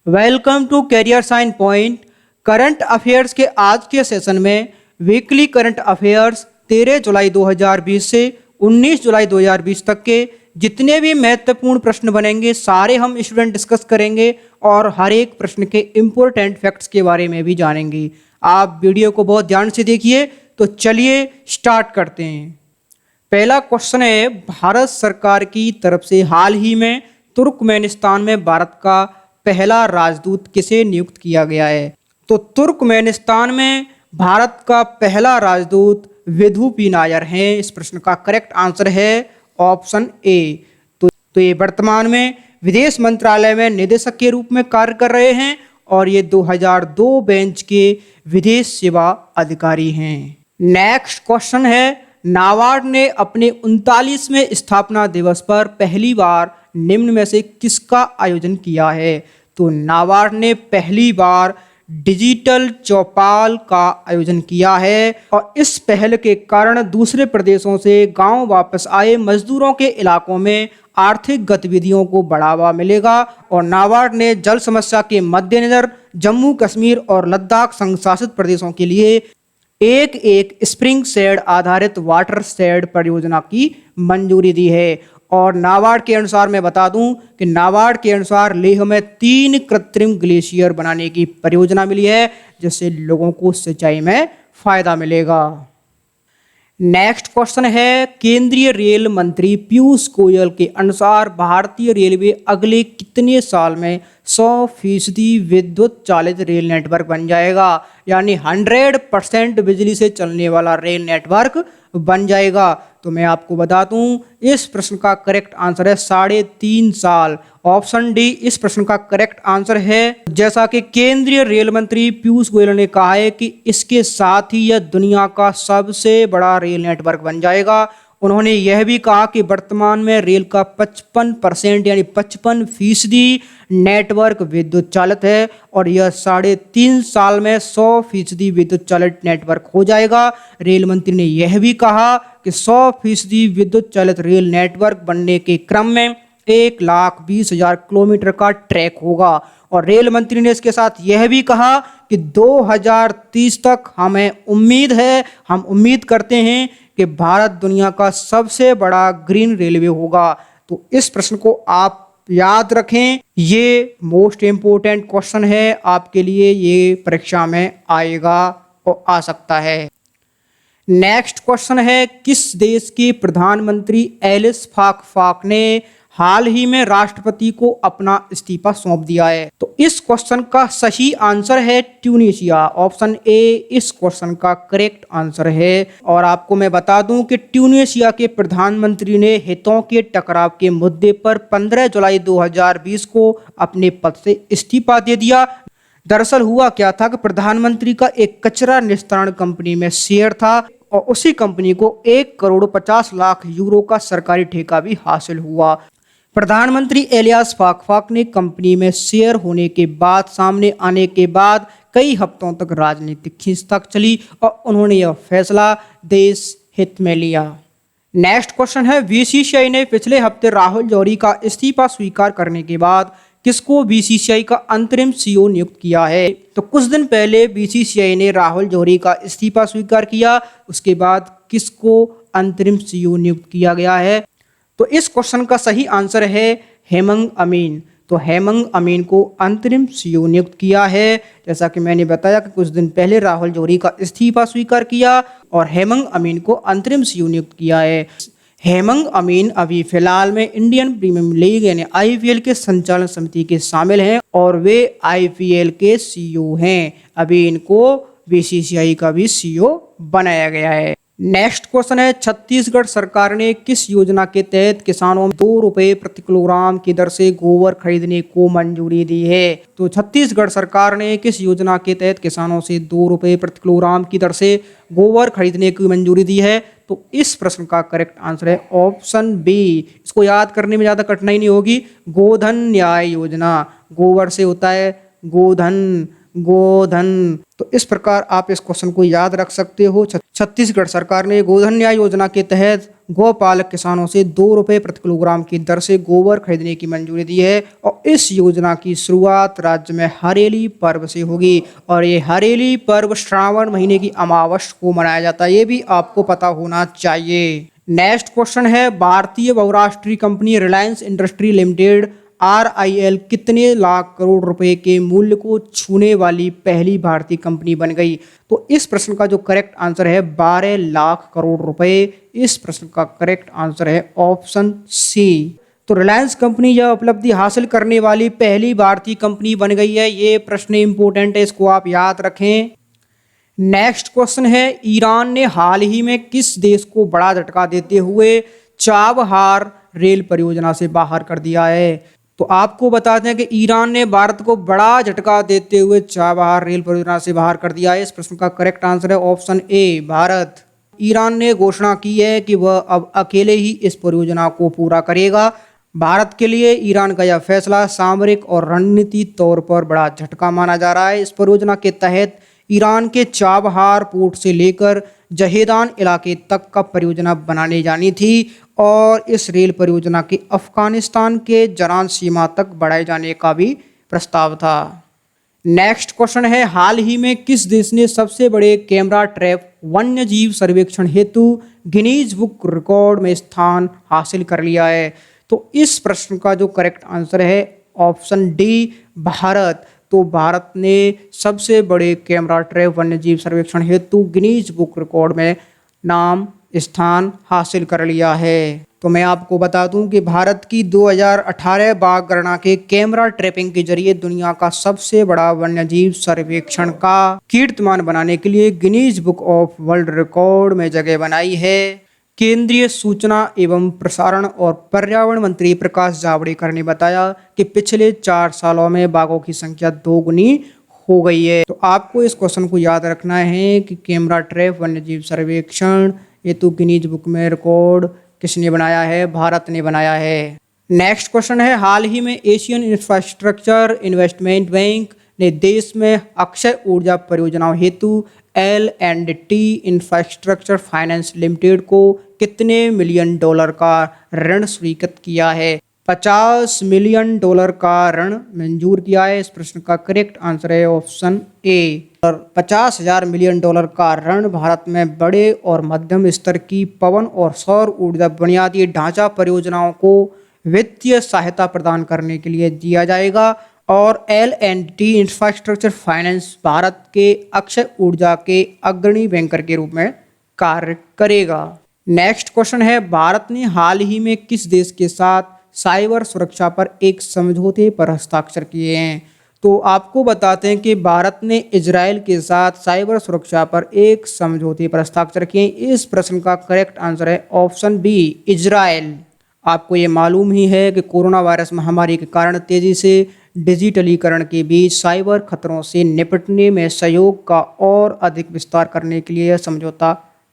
Welcome to career sign point. Current affairs के आज के सेशन में वीकली करंट अफेयर्स 13 जुलाई 2020 से 19 जुलाई 2020 तक के जितने भी महत्वपूर्ण प्रश्न बनेंगे सारे हम स्टूडेंट डिस्कस करेंगे और हर एक प्रश्न के इम्पोर्टेंट फैक्ट्स के बारे में भी जानेंगे। आप वीडियो को बहुत ध्यान से देखिए। तो चलिए स्टार्ट करते हैं। पहला क्वेश्चन है, भारत सरकार की तरफ से हाल ही में तुर्कमेनिस्तान में भारत का पहला राजदूत किसे नियुक्त किया गया है? तो तुर्कमेनिस्तान में भारत का पहला राजदूत विधु पी नायर हैं। इस प्रश्न का करेक्ट आंसर है ऑप्शन ए। तो ये वर्तमान में विदेश मंत्रालय में निदेशक के रूप में कार्य कर रहे हैं और ये 2002 बैच के विदेश सेवा अधिकारी हैं। नेक्स्ट क्वेश्चन है, नाबार्ड ने अपने 39वें स्थापना दिवस पर पहली बार निम्न में से किसका आयोजन किया है? तो नाबार्ड ने पहली बार डिजिटल चौपाल का आयोजन किया है और इस पहल के कारण दूसरे प्रदेशों से गांव वापस आए मजदूरों के इलाकों में आर्थिक गतिविधियों को बढ़ावा मिलेगा। और नाबार्ड ने जल समस्या के मद्देनजर जम्मू कश्मीर और लद्दाख संघ शासित प्रदेशों के लिए एक स्प्रिंग शेड आधारित वाटर शेड परियोजना की मंजूरी दी है। और नाबार्ड के अनुसार मैं बता दूं कि नाबार्ड के अनुसार लेह में 3 कृत्रिम ग्लेशियर बनाने की परियोजना मिली है जिससे लोगों को सिंचाई में फायदा मिलेगा। नेक्स्ट क्वेश्चन है, केंद्रीय रेल मंत्री पीयूष गोयल के अनुसार भारतीय रेलवे अगले कितने साल में 100% विद्युत चालित रेल नेटवर्क बन जाएगा? यानी 100% बिजली से चलने वाला रेल नेटवर्क बन जाएगा। तो मैं आपको बता दूं इस प्रश्न का करेक्ट आंसर है 3.5 साल। ऑप्शन डी इस प्रश्न का करेक्ट आंसर है। जैसा कि केंद्रीय रेल मंत्री पीयूष गोयल ने कहा है कि इसके साथ ही यह दुनिया का सबसे बड़ा रेल नेटवर्क बन जाएगा। उन्होंने यह भी कहा कि वर्तमान में रेल का 55% यानी 55% नेटवर्क विद्युत चालित है और यह 3.5 साल में 100% विद्युत चालित नेटवर्क हो जाएगा। रेल मंत्री ने यह भी कहा कि 100% विद्युत चालित रेल नेटवर्क बनने के क्रम में 1,20,000 किलोमीटर का ट्रैक होगा। और रेल मंत्री ने इसके साथ यह भी कहा कि 2030 तक हम उम्मीद करते हैं कि भारत दुनिया का सबसे बड़ा ग्रीन रेलवे होगा। तो इस प्रश्न को आप याद रखें, ये मोस्ट इम्पोर्टेंट क्वेश्चन है आपके लिए, ये परीक्षा में आएगा और आ सकता है। नेक्स्ट क्वेश्चन है, किस देश के प्रधानमंत्री एलिस फाक ने हाल ही में राष्ट्रपति को अपना इस्तीफा सौंप दिया है? तो इस क्वेश्चन का सही आंसर है ट्यूनीशिया। ऑप्शन ए इस क्वेश्चन का करेक्ट आंसर है। और आपको मैं बता दूं कि ट्यूनीशिया के प्रधानमंत्री ने हितों के टकराव के मुद्दे पर 15 जुलाई 2020 को अपने पद से इस्तीफा दे दिया। दरअसल हुआ क्या था कि प्रधानमंत्री का एक कचरा निस्तारण कंपनी में शेयर था और उसी कंपनी को 1,50,00,000 यूरो का सरकारी ठेका भी हासिल हुआ। प्रधानमंत्री एलियास फाक ने कंपनी में शेयर होने के बाद सामने आने के बाद कई हफ्तों तक राजनीतिक खींचतान चली और उन्होंने यह फैसला देश हित में लिया। नेक्स्ट क्वेश्चन है, बीसीसीआई ने पिछले हफ्ते राहुल जौहरी का इस्तीफा स्वीकार करने के बाद किसको बीसीसीआई का अंतरिम सीईओ नियुक्त किया है? तो कुछ दिन पहले बीसीसीआई ने राहुल जौहरी का इस्तीफा स्वीकार किया, उसके बाद किसको अंतरिम सीईओ नियुक्त किया गया है? तो इस क्वेश्चन का सही आंसर है हेमंग अमीन। तो हेमंग अमीन को अंतरिम सीईओ नियुक्त किया है। जैसा कि मैंने बताया कि कुछ दिन पहले राहुल जौहरी का इस्तीफा स्वीकार किया और हेमंग अमीन को अंतरिम सीईओ नियुक्त किया है। हेमंग अमीन अभी फिलहाल में इंडियन प्रीमियर लीग यानी आईपीएल के संचालन समिति के शामिल हैं और वे आईपीएल के सीईओ हैं। अभी इनको बीसीसीआई का भी सीईओ बनाया गया है। नेक्स्ट क्वेश्चन है, छत्तीसगढ़ सरकार ने किस योजना के तहत किसानों में 2 रुपए प्रति किलोग्राम की दर से गोबर खरीदने को मंजूरी दी है? तो छत्तीसगढ़ सरकार ने किस योजना के तहत किसानों से 2 रुपए प्रति किलोग्राम की दर से गोबर खरीदने की मंजूरी दी है? तो इस प्रश्न का करेक्ट आंसर है ऑप्शन बी। इसको याद करने में ज़्यादा कठिनाई नहीं होगी, गोधन न्याय योजना। गोबर से होता है गोधन, गोधन। तो इस प्रकार आप इस क्वेश्चन को याद रख सकते हो। छत्तीसगढ़ सरकार ने गोधन न्याय योजना के तहत गौपालक किसानों से 2 रुपये प्रति किलोग्राम की दर से गोबर खरीदने की मंजूरी दी है और इस योजना की शुरुआत राज्य में हरेली पर्व से होगी और ये हरेली पर्व श्रावण महीने की अमावस को मनाया जाता है, ये भी आपको पता होना चाहिए। नेक्स्ट क्वेश्चन है, भारतीय बहुराष्ट्रीय company Reliance industry limited RIL कितने लाख करोड़ रुपए के मूल्य को छूने वाली पहली भारतीय कंपनी बन गई? तो इस प्रश्न का जो करेक्ट आंसर है 12 लाख करोड़ रुपए। इस प्रश्न का करेक्ट आंसर है ऑप्शन सी। तो रिलायंस कंपनी यह उपलब्धि हासिल करने वाली पहली भारतीय कंपनी बन गई है। ये प्रश्न इंपोर्टेंट है, इसको आप याद रखें। नेक्स्ट क्वेश्चन है, ईरान ने हाल ही में किस देश को बड़ा झटका देते हुए चाबहार रेल परियोजना से बाहर कर दिया है? तो आपको बताते हैं कि ईरान ने भारत को बड़ा झटका देते हुए चाबहार रेल परियोजना से बाहर कर दिया है। इस प्रश्न का करेक्ट आंसर है ऑप्शन ए, भारत। ईरान ने घोषणा की है कि वह अब अकेले ही इस परियोजना को पूरा करेगा। भारत के लिए ईरान का यह फैसला सामरिक और रणनीतिक तौर पर बड़ा झटका माना जा रहा है। इस परियोजना के तहत ईरान के चाबहार पोर्ट से लेकर जहेदान इलाके तक का परियोजना बनाने जानी थी और इस रेल परियोजना के अफगानिस्तान के जरान सीमा तक बढ़ाए जाने का भी प्रस्ताव था। नेक्स्ट क्वेश्चन है, हाल ही में किस देश ने सबसे बड़े कैमरा ट्रैप वन्य जीव सर्वेक्षण हेतु गिनीज बुक रिकॉर्ड में स्थान हासिल कर लिया है? तो इस प्रश्न का जो करेक्ट आंसर है ऑप्शन डी, भारत। तो भारत ने सबसे बड़े कैमरा ट्रैप वन्यजीव सर्वेक्षण हेतु गिनीज बुक रिकॉर्ड में नाम स्थान हासिल कर लिया है। तो मैं आपको बता दूं कि भारत की 2018 बाघ गणना के कैमरा ट्रैपिंग के जरिए दुनिया का सबसे बड़ा वन्यजीव सर्वेक्षण का कीर्तिमान बनाने के लिए Guinness book of world record में जगह बनाई है। केंद्रीय सूचना एवं प्रसारण और पर्यावरण मंत्री प्रकाश जावड़ेकर ने बताया कि पिछले 4 सालों में बाघों की संख्या 2 गुनी हो गई है। तो आपको इस क्वेश्चन को याद रखना है कि कैमरा ट्रैप वन्यजीव सर्वेक्षण हेतु गिनीज बुक में रिकॉर्ड किसने बनाया है? भारत ने बनाया है। नेक्स्ट क्वेश्चन है, हाल ही में एशियन इंफ्रास्ट्रक्चर इन्वेस्टमेंट बैंक ने देश में अक्षय ऊर्जा परियोजनाओं हेतु L&T इंफ्रास्ट्रक्चर फाइनेंस लिमिटेड को कितने मिलियन डॉलर का ऋण स्वीकृत किया है? 50 मिलियन डॉलर का ऋण मंजूर किया है। इस प्रश्न का करेक्ट आंसर है ऑप्शन ए। और 50,000 मिलियन डॉलर का ऋण भारत में बड़े और मध्यम स्तर की पवन और सौर ऊर्जा बुनियादी ढांचा परियोजनाओं को वित्तीय सहायता प्रदान करने के लिए दिया जाएगा और L&T इंफ्रास्ट्रक्चर फाइनेंस भारत के अक्षय ऊर्जा के अग्रणी बैंकर के रूप में कार्य करेगा। नेक्स्ट क्वेश्चन है, भारत ने हाल ही में किस देश के साथ साइबर सुरक्षा पर एक समझौते पर हस्ताक्षर किए हैं? तो आपको बताते हैं कि भारत ने इजराइल के साथ साइबर सुरक्षा पर एक समझौते पर हस्ताक्षर किए। इस प्रश्न का करेक्ट आंसर है ऑप्शन बी, इजराइल। आपको ये मालूम ही है कि कोरोना वायरस महामारी के कारण तेजी से डिजिटलीकरण के बीच साइबर खतरों से निपटने में सहयोग का और अधिक विस्तार करने के लिए यह समझौता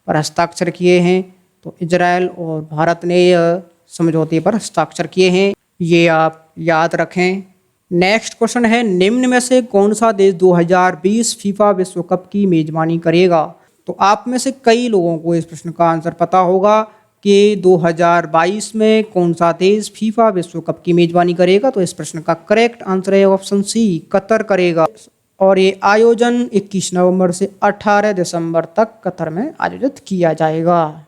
पर हस्ताक्षर किए हैं। तो इजराइल और भारत ने यह समझौते पर हस्ताक्षर किए हैं, ये आप याद रखें। नेक्स्ट क्वेश्चन है, निम्न में से कौन सा देश 2020 फीफा विश्व कप की मेजबानी करेगा? तो आप में से कई लोगों को इस प्रश्न का आंसर पता होगा कि 2022 में कौन सा देश फीफा विश्व कप की मेजबानी करेगा। तो इस प्रश्न का करेक्ट आंसर है ऑप्शन सी, कतर करेगा। और ये आयोजन 21 नवंबर से 18 दिसंबर तक कतर में आयोजित किया जाएगा।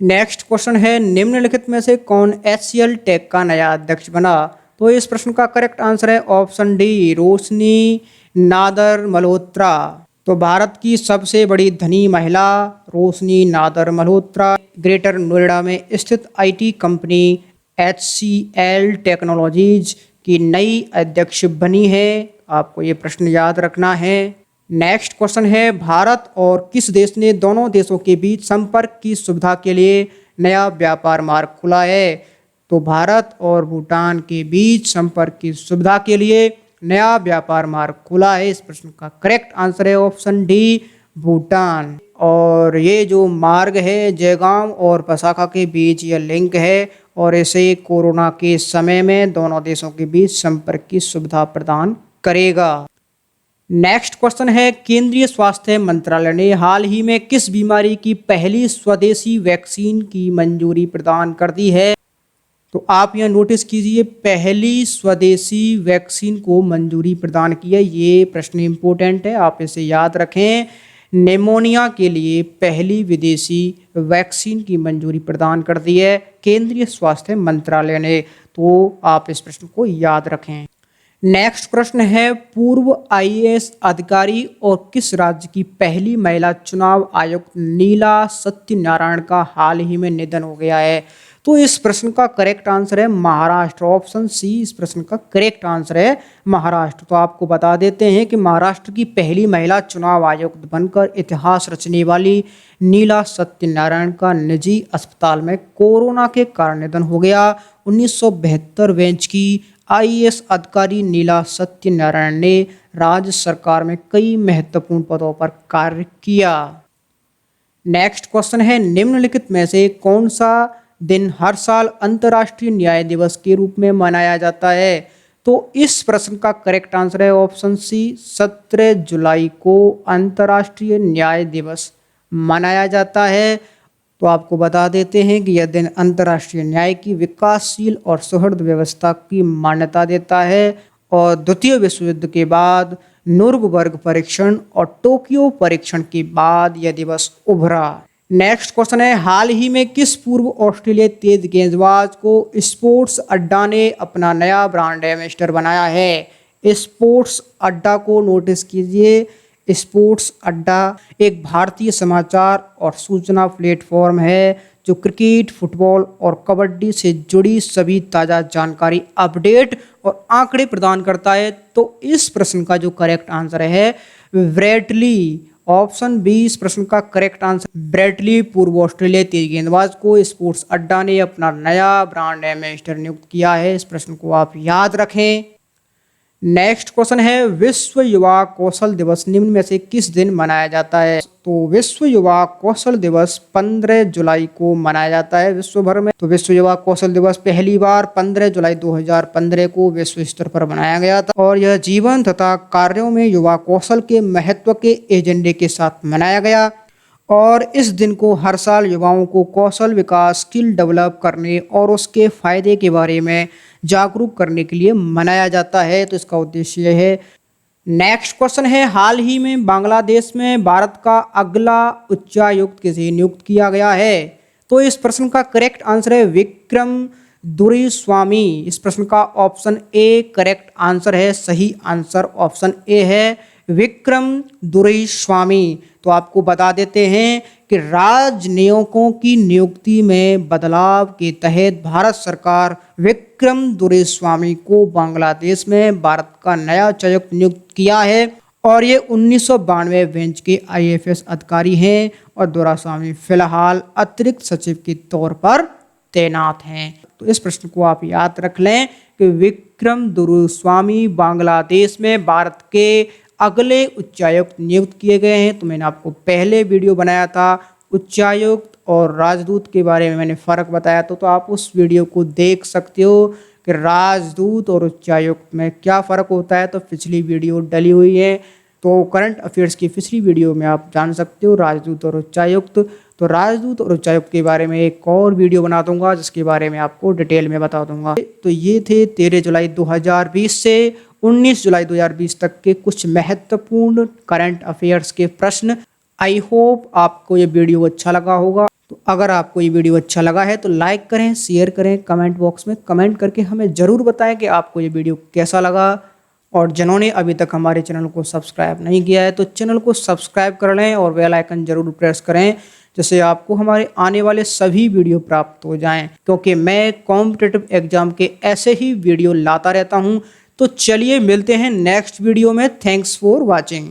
नेक्स्ट क्वेश्चन है, निम्नलिखित में से कौन HCL टेक का नया अध्यक्ष बना? तो इस प्रश्न का करेक्ट आंसर है ऑप्शन डी, रोशनी नादर मल्होत्रा। तो भारत की सबसे बड़ी धनी महिला रोशनी नादर मल्होत्रा ग्रेटर नोएडा में स्थित IT कंपनी HCL टेक्नोलॉजीज की नई अध्यक्ष बनी है। आपको ये प्रश्न याद रखना है। नेक्स्ट क्वेश्चन है, भारत और किस देश ने दोनों देशों के बीच संपर्क की सुविधा के लिए नया व्यापार मार्ग खुला है? तो भारत और भूटान के बीच संपर्क की सुविधा के लिए नया व्यापार मार्ग खुला है। इस प्रश्न का करेक्ट आंसर है ऑप्शन डी, भूटान। और ये जो मार्ग है जयगांव और पसाका के बीच यह लिंक है और इसे कोरोना के समय में दोनों देशों के बीच संपर्क की सुविधा प्रदान करेगा। नेक्स्ट क्वेश्चन है, केंद्रीय स्वास्थ्य मंत्रालय ने हाल ही में किस बीमारी की पहली स्वदेशी वैक्सीन की मंजूरी प्रदान कर दी है? तो आप यह नोटिस कीजिए, पहली स्वदेशी वैक्सीन को मंजूरी प्रदान की है। ये प्रश्न इंपॉर्टेंट है, आप इसे याद रखें। निमोनिया के लिए पहली विदेशी वैक्सीन की मंजूरी प्रदान कर दी है केंद्रीय स्वास्थ्य मंत्रालय ने, तो आप इस प्रश्न को याद रखें। नेक्स्ट प्रश्न है, पूर्व आईएएस अधिकारी और किस राज्य की पहली महिला चुनाव आयुक्त नीला सत्यनारायण का हाल ही में निधन हो गया है? तो इस प्रश्न का करेक्ट आंसर है महाराष्ट्र। ऑप्शन सी इस प्रश्न का करेक्ट आंसर है महाराष्ट्र। तो आपको बता देते हैं कि महाराष्ट्र की पहली महिला चुनाव आयुक्त बनकर इतिहास रचने वाली नीला सत्यनारायण का निजी अस्पताल में कोरोना के कारण निधन हो गया। 1972 बेंच की आईएएस अधिकारी नीला सत्यनारायण ने राज्य सरकार में कई महत्वपूर्ण पदों पर कार्य किया। नेक्स्ट क्वेश्चन है, निम्नलिखित में से कौन सा दिन हर साल अंतर्राष्ट्रीय न्याय दिवस के रूप में मनाया जाता है? तो इस प्रश्न का करेक्ट आंसर है ऑप्शन सी, 17 जुलाई को अंतर्राष्ट्रीय न्याय दिवस मनाया जाता है। तो आपको बता देते हैं कि यह दिन अंतर्राष्ट्रीय न्याय की विकासशील और सुहृद व्यवस्था की मान्यता देता है और द्वितीय विश्व युद्ध के बाद नुर्नबर्ग परीक्षण और टोक्यो परीक्षण के बाद यह दिवस उभरा। नेक्स्ट क्वेश्चन है, हाल ही में किस पूर्व ऑस्ट्रेलियाई तेज गेंदबाज को स्पोर्ट्स अड्डा ने अपना नया ब्रांड एम्बेसडर बनाया है? स्पोर्ट्स अड्डा को नोटिस कीजिए। स्पोर्ट्स अड्डा एक भारतीय समाचार और सूचना प्लेटफॉर्म है जो क्रिकेट, फुटबॉल और कबड्डी से जुड़ी सभी ताज़ा जानकारी, अपडेट और आंकड़े प्रदान करता है। तो इस प्रश्न का जो करेक्ट आंसर है ब्रैडली, ऑप्शन बी इस प्रश्न का करेक्ट आंसर। ब्रैडली पूर्व ऑस्ट्रेलियाई तेज गेंदबाज को स्पोर्ट्स अड्डा ने अपना नया ब्रांड एम्बेसडर नियुक्त किया है। इस प्रश्न को आप याद रखें। नेक्स्ट क्वेश्चन है, विश्व युवा कौशल दिवस निम्न में से किस दिन मनाया जाता है? तो विश्व युवा कौशल दिवस 15 जुलाई को मनाया जाता है विश्व भर में। तो विश्व युवा कौशल दिवस पहली बार 15 जुलाई 2015 को विश्व स्तर पर मनाया गया था और यह जीवन तथा कार्यों में युवा कौशल के महत्व के एजेंडे के साथ मनाया गया और इस दिन को हर साल युवाओं को कौशल विकास, स्किल डेवलप करने और उसके फायदे के बारे में जागरूक करने के लिए मनाया जाता है। तो इसका उद्देश्य यह है। नेक्स्ट क्वेश्चन है, हाल ही में बांग्लादेश में भारत का अगला उच्चायुक्त किसे नियुक्त किया गया है? तो इस प्रश्न का करेक्ट आंसर है विक्रम दुरईस्वामी। इस प्रश्न का ऑप्शन ए करेक्ट आंसर है। सही आंसर ऑप्शन ए है विक्रम दुरईस्वामी। तो आपको बता देते हैं कि राजनयिकों की नियुक्ति में बदलाव के तहत भारत सरकार विक्रम दुरईस्वामी को बांग्लादेश में भारत का नया उच्चायुक्त नियुक्त किया है और ये 1992 बेंच के आईएफएस अधिकारी हैं और दुरईस्वामी फिलहाल अतिरिक्त सचिव के तौर पर तैनात हैं। तो इस प्रश्न को आप याद रख लें कि विक्रम दुरईस्वामी बांग्लादेश में भारत के अगले उच्चायुक्त नियुक्त किए गए हैं। तो मैंने आपको पहले वीडियो बनाया था उच्चायुक्त और राजदूत के बारे में, मैंने फ़र्क बताया तो आप उस वीडियो को देख सकते हो कि राजदूत और उच्चायुक्त में क्या फ़र्क होता है। तो पिछली वीडियो डली हुई है, तो करंट अफेयर्स की पिछली वीडियो में आप जान सकते हो राजदूत और उच्चायुक्त। तो राजदूत और उच्चायुक्त के बारे में एक और वीडियो बना दूंगा जिसके बारे में आपको डिटेल में बता दूंगा। तो ये थे 13 जुलाई 2020 से 19 जुलाई 2020 तक के कुछ महत्वपूर्ण करंट अफेयर्स के प्रश्न। आई होप आपको ये वीडियो अच्छा लगा होगा। तो अगर आपको ये वीडियो अच्छा लगा है तो लाइक करें, शेयर करें, कमेंट बॉक्स में कमेंट करके हमें ज़रूर बताएं कि आपको ये वीडियो कैसा लगा। और जिन्होंने अभी तक हमारे चैनल को सब्सक्राइब नहीं किया है तो चैनल को सब्सक्राइब कर लें और बेल आइकन ज़रूर प्रेस करें जिससे आपको हमारे आने वाले सभी वीडियो प्राप्त हो जाएं, क्योंकि मैं कॉम्पिटिटिव एग्जाम के ऐसे ही वीडियो लाता रहता हूं। तो चलिए मिलते हैं नेक्स्ट वीडियो में। Thanks for watching.